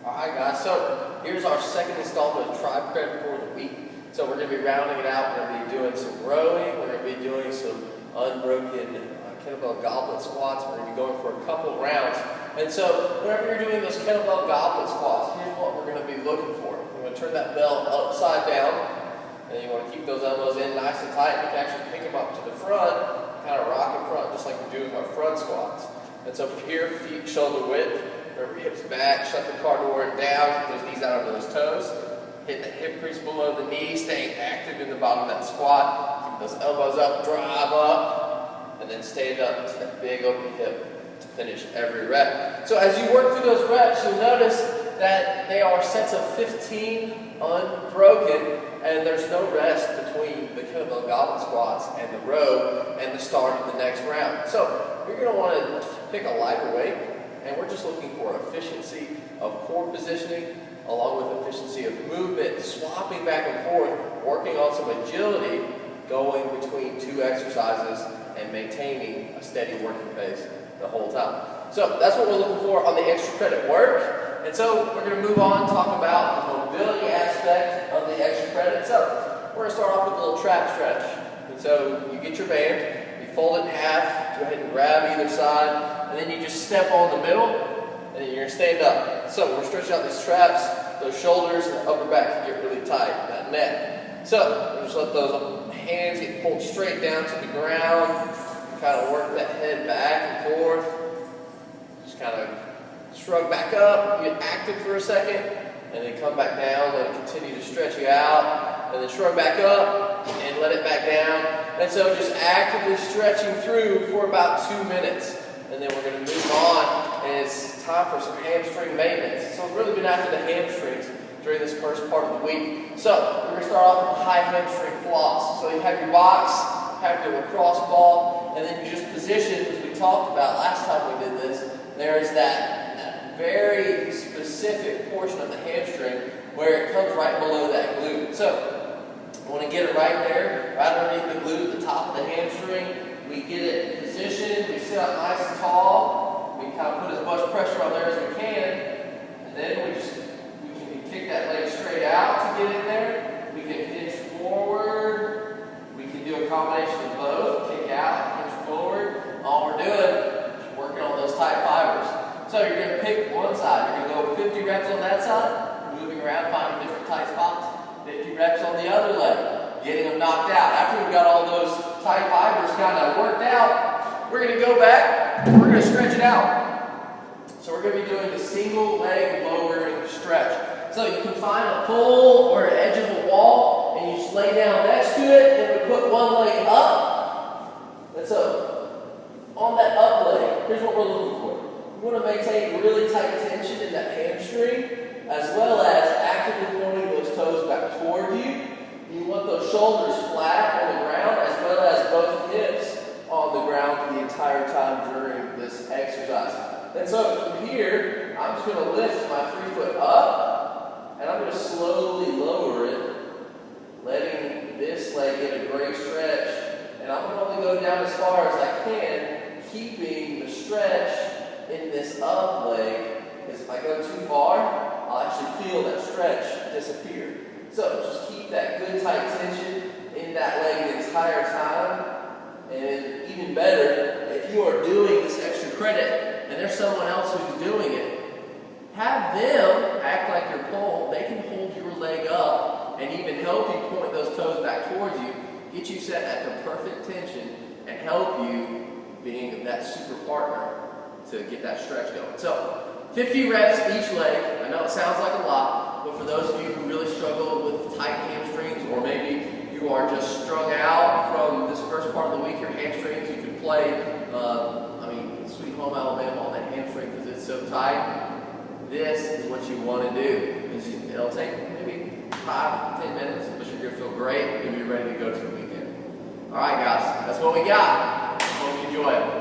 Alright guys, so here's our second installment of Cred for the week. So we're going to be rounding it out. We're going to be doing some rowing. We're going to be doing some unbroken kettlebell goblet squats. We're going to be going for a couple rounds. And so whenever you're doing those kettlebell goblet squats, here's what we're going to be looking for. You're going to turn that bell upside down, and you want to keep those elbows in nice and tight. You can actually pick them up to the front, kind of rock in front, just like we do with our front squats. And so from here, feet shoulder width. Remember, hips back, shut the car door down, keep those knees out of those toes. Hit the hip crease below the knee, staying active in the bottom of that squat. Keep those elbows up, drive up, and then stand up to that big open hip to finish every rep. So as you work through those reps, you'll notice that they are sets of 15 unbroken, and there's no rest between the kettlebell goblet squats and the row and the start of the next round. So you're going to want to pick a lighter weight. And we're just looking for efficiency of core positioning along with efficiency of movement, swapping back and forth, working on some agility, going between two exercises and maintaining a steady working pace the whole time. So that's what we're looking for on the extra credit work. And so we're going to move on and talk about the mobility aspect of the extra credit. So we're going to start off with a little trap stretch. And so you get your band, you fold it in half, go ahead and grab either side, and then you just step on the middle, and then you're going to stand up. So we're going to stretch out these traps, those shoulders, and the upper back get really tight, that neck. So we'll just let those hands get pulled straight down to the ground. Kind of work that head back and forth. Just kind of shrug back up, get active for a second, and then come back down, let it continue to stretch you out, and then shrug back up, and let it back down. And so just actively stretching through for about 2 minutes. And then we're going to move on, and it's time for some hamstring maintenance. So we've really been after the hamstrings during this first part of the week. So we're going to start off with a high hamstring floss. So you have your box, have your lacrosse ball, and then you just position, as we talked about last time we did this, there's that very specific portion of the hamstring where it comes right below that glute. So you want to get it right there, right underneath the glute, the top of the hamstring. We get it in position, we sit up nice and tall, we kind of put as much pressure on there as we can, and then we can kick that leg straight out to get in there. We can hinge forward, we can do a combination of both, kick out, hinge forward. All we're doing is working on those tight fibers. So you're going to pick one side, you're going to go 50 reps on that side, moving around, finding different tight spots, 50 reps on the other leg, getting them knocked out. After we've got all those tight fibers kind of worked out, we're going to go back and we're going to stretch it out. So we're going to be doing the single leg lowering stretch. So you can find a pole or an edge of a wall and you just lay down next to it and we put one leg up. And so on that up leg, here's what we're looking for. You want to maintain really tight tension in that hamstring as well as actively pointing those toes back toward you. You want those shoulders flat on the ground as well as both hips on the ground for the entire time during this exercise. And so from here, I'm just going to lift my free foot up and I'm going to slowly lower it, letting this leg get a great stretch. And I'm going to only go down as far as I can, keeping the stretch in this up leg, because if I go too far, I'll actually feel that stretch disappear. So just keep that good tight tension in that leg the entire time. And even better, if you are doing this extra credit and there's someone else who's doing it, have them act like your pole. They can hold your leg up and even help you point those toes back towards you, get you set at the perfect tension, and help you being that super partner to get that stretch going. So 50 reps each leg. I know it sounds like a lot, but for those of you who really struggle with tight hamstrings, or maybe you are just strung out from this first part of the week, your hamstrings, you can play, Sweet Home Alabama on that hamstring because it's so tight. This is what you want to do. It'll take maybe 5 to 10 minutes, but you're going to feel great and be ready to go to the weekend. All right, guys, that's what we got. Hope you enjoy it.